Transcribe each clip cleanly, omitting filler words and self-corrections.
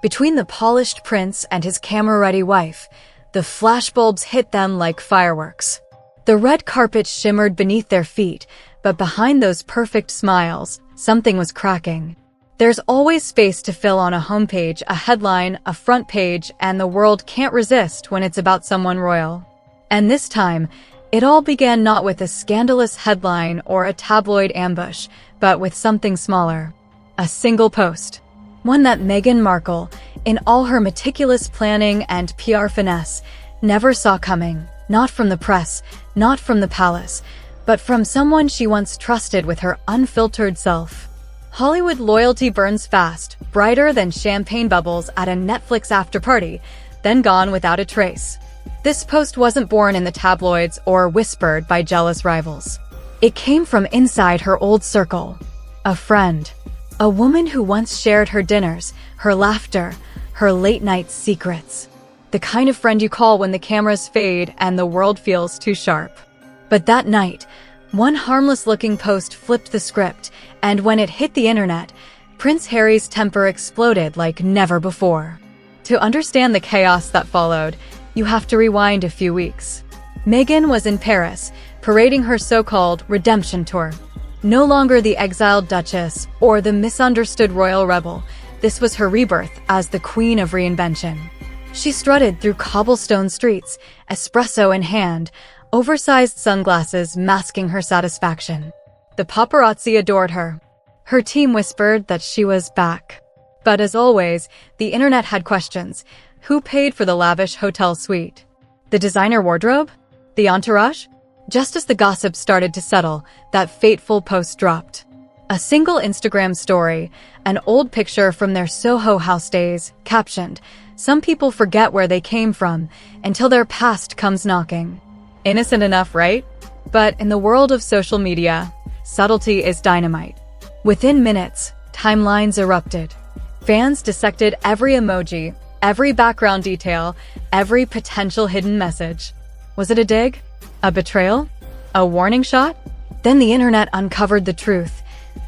Between the polished prince and his camera-ready wife, the flashbulbs hit them like fireworks. The red carpet shimmered beneath their feet, but behind those perfect smiles, something was cracking. There's always space to fill on a homepage, a headline, a front page, and the world can't resist when it's about someone royal. And this time, it all began not with a scandalous headline or a tabloid ambush, but with something smaller. A single post. One that Meghan Markle, in all her meticulous planning and PR finesse, never saw coming. Not from the press, not from the palace, but from someone she once trusted with her unfiltered self. Hollywood loyalty burns fast, brighter than champagne bubbles at a Netflix after-party, then gone without a trace. This post wasn't born in the tabloids or whispered by jealous rivals. It came from inside her old circle. A friend. A woman who once shared her dinners, her laughter, her late-night secrets. The kind of friend you call when the cameras fade and the world feels too sharp. But that night, one harmless-looking post flipped the script, and when it hit the internet, Prince Harry's temper exploded like never before. To understand the chaos that followed, you have to rewind a few weeks. Meghan was in Paris, parading her so-called redemption tour. No longer the exiled Duchess or the misunderstood royal rebel, this was her rebirth as the queen of reinvention. She strutted through cobblestone streets, espresso in hand, oversized sunglasses masking her satisfaction. The paparazzi adored her. Her team whispered that she was back. But as always, the internet had questions. Who paid for the lavish hotel suite? The designer wardrobe? The entourage? Just as the gossip started to settle, that fateful post dropped. A single Instagram story, an old picture from their Soho house days, captioned, "Some people forget where they came from until their past comes knocking." Innocent enough, right? But in the world of social media, subtlety is dynamite. Within minutes, timelines erupted. Fans dissected every emoji, every background detail, every potential hidden message. Was it a dig? A betrayal? A warning shot? Then the internet uncovered the truth.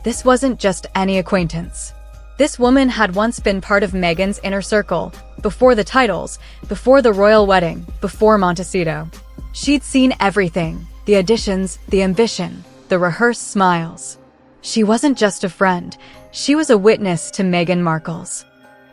This wasn't just any acquaintance. This woman had once been part of Meghan's inner circle, before the titles, before the royal wedding, before Montecito. She'd seen everything, the additions, the ambition, the rehearsed smiles. She wasn't just a friend, she was a witness to Meghan Markle's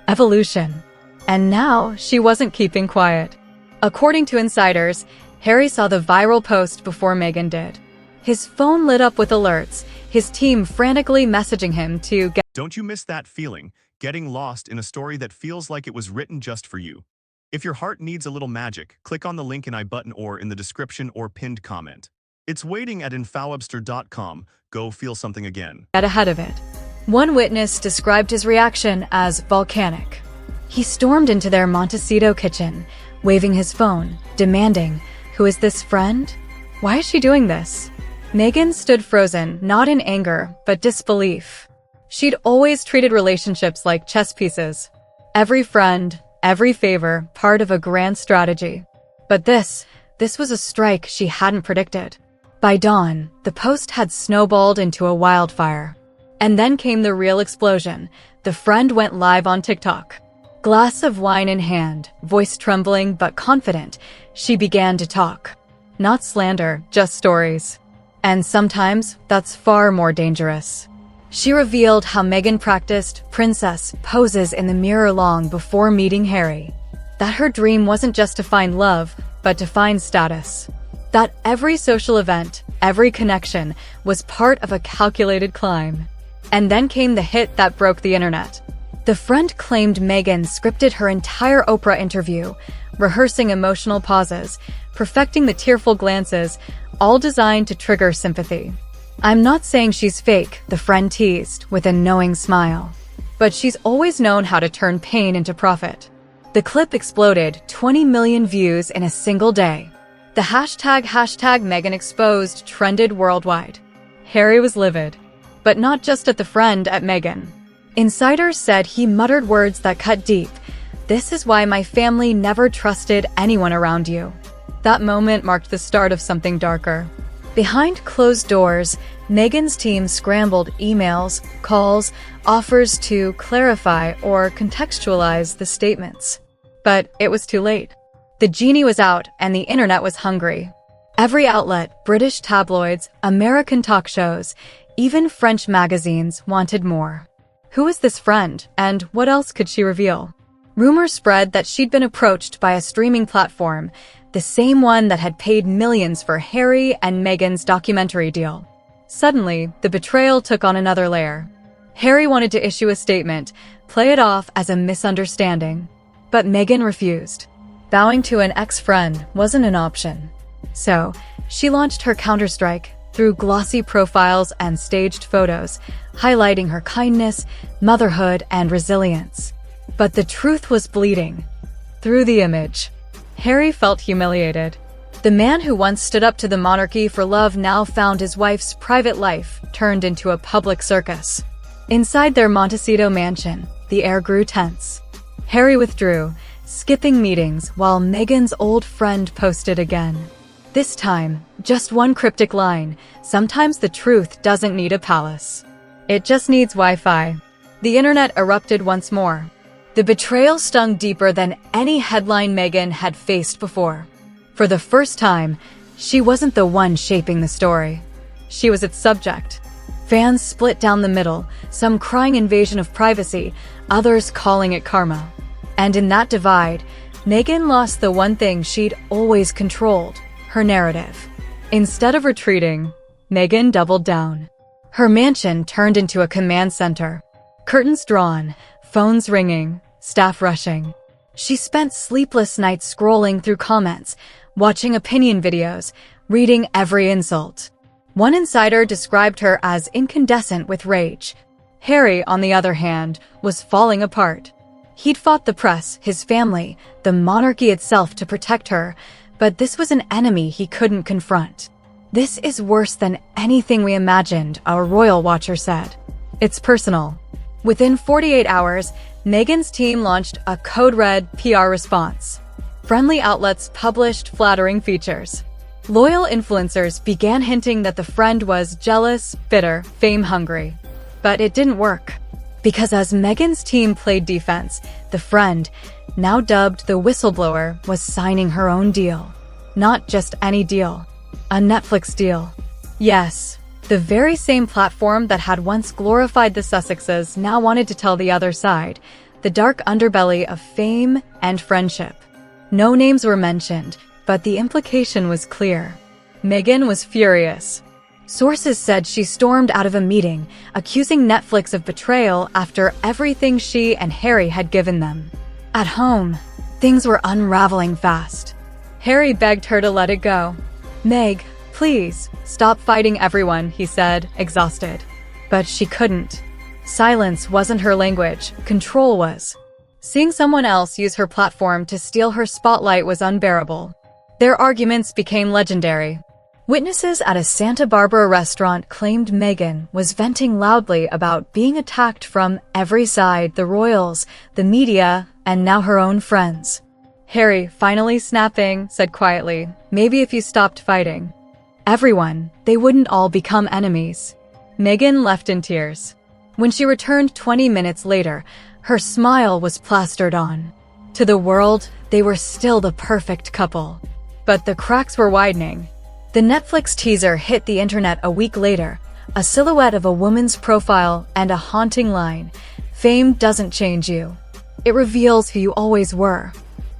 evolution. And now, she wasn't keeping quiet. According to insiders, Harry saw the viral post before Meghan did. His phone lit up with alerts, his team frantically messaging him to get— Don't you miss that feeling, getting lost in a story that feels like it was written just for you? If your heart needs a little magic, click on the link in I-button or in the description or pinned comment. It's waiting at infowebster.com. Go feel something again. ahead of it. One witness described his reaction as volcanic. He stormed into their Montecito kitchen, waving his phone, demanding, "Who is this friend? Why is she doing this?" Meghan stood frozen, not in anger, but disbelief. She'd always treated relationships like chess pieces. Every friend, every favor, part of a grand strategy. But this was a strike she hadn't predicted. By dawn, the post had snowballed into a wildfire. And then came the real explosion. The friend went live on TikTok. Glass of wine in hand, voice trembling but confident, she began to talk. Not slander, just stories. And sometimes, that's far more dangerous. She revealed how Meghan practiced princess poses in the mirror long before meeting Harry. That her dream wasn't just to find love, but to find status. That every social event, every connection, was part of a calculated climb. And then came the hit that broke the internet. The friend claimed Meghan scripted her entire Oprah interview, rehearsing emotional pauses, perfecting the tearful glances, all designed to trigger sympathy. "I'm not saying she's fake," the friend teased, with a knowing smile. But she's always known how to turn pain into profit. The clip exploded, 20 million views in a single day. The hashtag Meghan Exposed trended worldwide. Harry was livid. But not just at the friend at Meghan. Insiders said he muttered words that cut deep. "This is why my family never trusted anyone around you." That moment marked the start of something darker. Behind closed doors, Meghan's team scrambled emails, calls, offers to clarify or contextualize the statements. But it was too late. The genie was out and the internet was hungry. Every outlet, British tabloids, American talk shows, even French magazines wanted more. Who was this friend, and what else could she reveal? Rumors spread that she'd been approached by a streaming platform, the same one that had paid millions for Harry and Meghan's documentary deal. Suddenly, the betrayal took on another layer. Harry wanted to issue a statement, play it off as a misunderstanding. But Meghan refused. Bowing to an ex-friend wasn't an option. So, she launched her counterstrike through glossy profiles and staged photos, highlighting her kindness, motherhood, and resilience. But the truth was bleeding through the image. Harry felt humiliated. The man who once stood up to the monarchy for love now found his wife's private life turned into a public circus. Inside their Montecito mansion, the air grew tense. Harry withdrew, skipping meetings while Meghan's old friend posted again. This time, just one cryptic line: sometimes the truth doesn't need a palace. It just needs Wi-Fi. The internet erupted once more. The betrayal stung deeper than any headline Meghan had faced before. For the first time, she wasn't the one shaping the story. She was its subject. Fans split down the middle, some crying invasion of privacy, others calling it karma. And in that divide, Meghan lost the one thing she'd always controlled: her narrative. Instead of retreating, Meghan doubled down. Her mansion turned into a command center. Curtains drawn, phones ringing, staff rushing. She spent sleepless nights scrolling through comments, watching opinion videos, reading every insult. One insider described her as incandescent with rage. Harry, on the other hand, was falling apart. He'd fought the press, his family, the monarchy itself to protect her, but this was an enemy he couldn't confront. "This is worse than anything we imagined," a royal watcher said. "It's personal." Within 48 hours, Meghan's team launched a code-red PR response. Friendly outlets published flattering features. Loyal influencers began hinting that the friend was jealous, bitter, fame-hungry. But it didn't work. Because as Meghan's team played defense, the friend, now dubbed the whistleblower, was signing her own deal. Not just any deal. A Netflix deal. Yes, the very same platform that had once glorified the Sussexes now wanted to tell the other side, the dark underbelly of fame and friendship. No names were mentioned, but the implication was clear. Meghan was furious. Sources said she stormed out of a meeting, accusing Netflix of betrayal after everything she and Harry had given them. At home, things were unraveling fast. Harry begged her to let it go. "Meg, please, stop fighting everyone," he said, exhausted. But she couldn't. Silence wasn't her language, control was. Seeing someone else use her platform to steal her spotlight was unbearable. Their arguments became legendary. Witnesses at a Santa Barbara restaurant claimed Meghan was venting loudly about being attacked from every side: the royals, the media, and now her own friends. Harry, finally snapping, said quietly, "Maybe if you stopped fighting everyone, they wouldn't all become enemies." Meghan left in tears. When she returned 20 minutes later, her smile was plastered on. To the world, they were still the perfect couple. But the cracks were widening. The Netflix teaser hit the internet a week later, a silhouette of a woman's profile and a haunting line: "Fame doesn't change you. It reveals who you always were."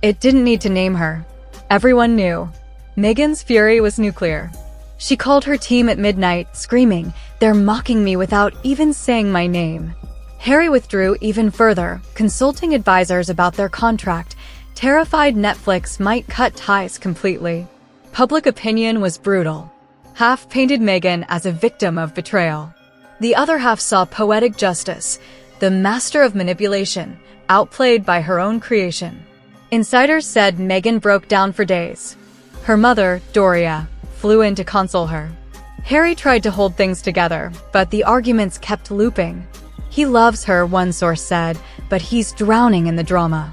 It didn't need to name her. Everyone knew. Meghan's fury was nuclear. She called her team at midnight, screaming, "They're mocking me," without even saying my name. Harry withdrew even further, consulting advisors about their contract, terrified Netflix might cut ties completely. Public opinion was brutal. Half painted Meghan as a victim of betrayal. The other half saw poetic justice, the master of manipulation, outplayed by her own creation. Insiders said Meghan broke down for days. Her mother, Doria, flew in to console her. Harry tried to hold things together, but the arguments kept looping. "He loves her," one source said, "but he's drowning in the drama."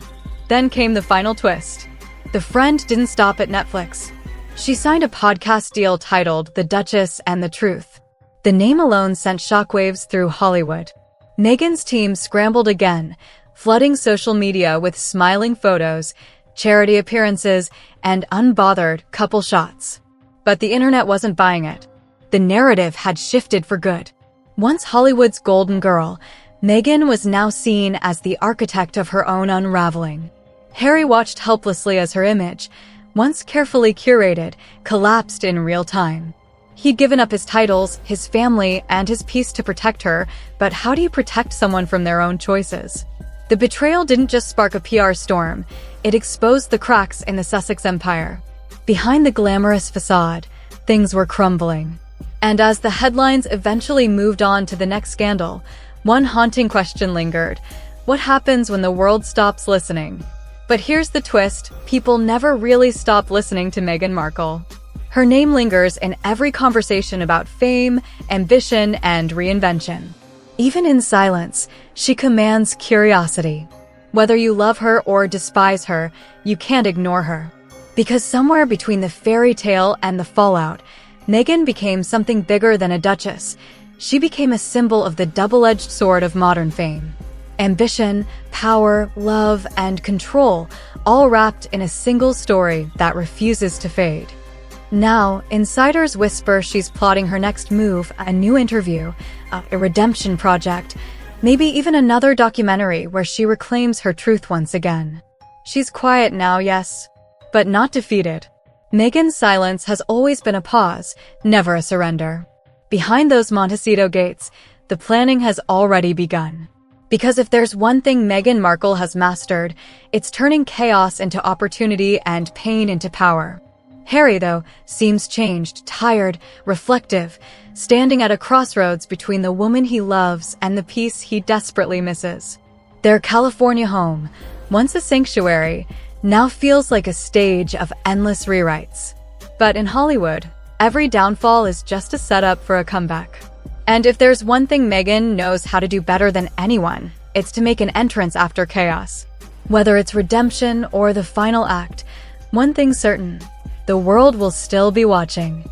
Then came the final twist. The friend didn't stop at Netflix. She signed a podcast deal titled The Duchess and the Truth. The name alone sent shockwaves through Hollywood. Meghan's team scrambled again, flooding social media with smiling photos, charity appearances, and unbothered couple shots. But the internet wasn't buying it. The narrative had shifted for good. Once Hollywood's golden girl, Meghan was now seen as the architect of her own unraveling. Harry watched helplessly as her image, once carefully curated, collapsed in real time. He'd given up his titles, his family, and his peace to protect her, but how do you protect someone from their own choices? The betrayal didn't just spark a PR storm, it exposed the cracks in the Sussex empire. Behind the glamorous facade, things were crumbling. And as the headlines eventually moved on to the next scandal, one haunting question lingered: what happens when the world stops listening? But here's the twist: people never really stop listening to Meghan Markle. Her name lingers in every conversation about fame, ambition, and reinvention. Even in silence, she commands curiosity. Whether you love her or despise her, you can't ignore her. Because somewhere between the fairy tale and the fallout, Meghan became something bigger than a duchess. She became a symbol of the double-edged sword of modern fame. Ambition, power, love, and control, all wrapped in a single story that refuses to fade. Now, insiders whisper she's plotting her next move, a new interview, a redemption project, maybe even another documentary where she reclaims her truth once again. She's quiet now, yes, but not defeated. Meghan's silence has always been a pause, never a surrender. Behind those Montecito gates, the planning has already begun. Because if there's one thing Meghan Markle has mastered, it's turning chaos into opportunity and pain into power. Harry, though, seems changed, tired, reflective, standing at a crossroads between the woman he loves and the peace he desperately misses. Their California home, once a sanctuary, now feels like a stage of endless rewrites. But in Hollywood, every downfall is just a setup for a comeback. And if there's one thing Meghan knows how to do better than anyone, it's to make an entrance after chaos. Whether it's redemption or the final act, one thing's certain: the world will still be watching.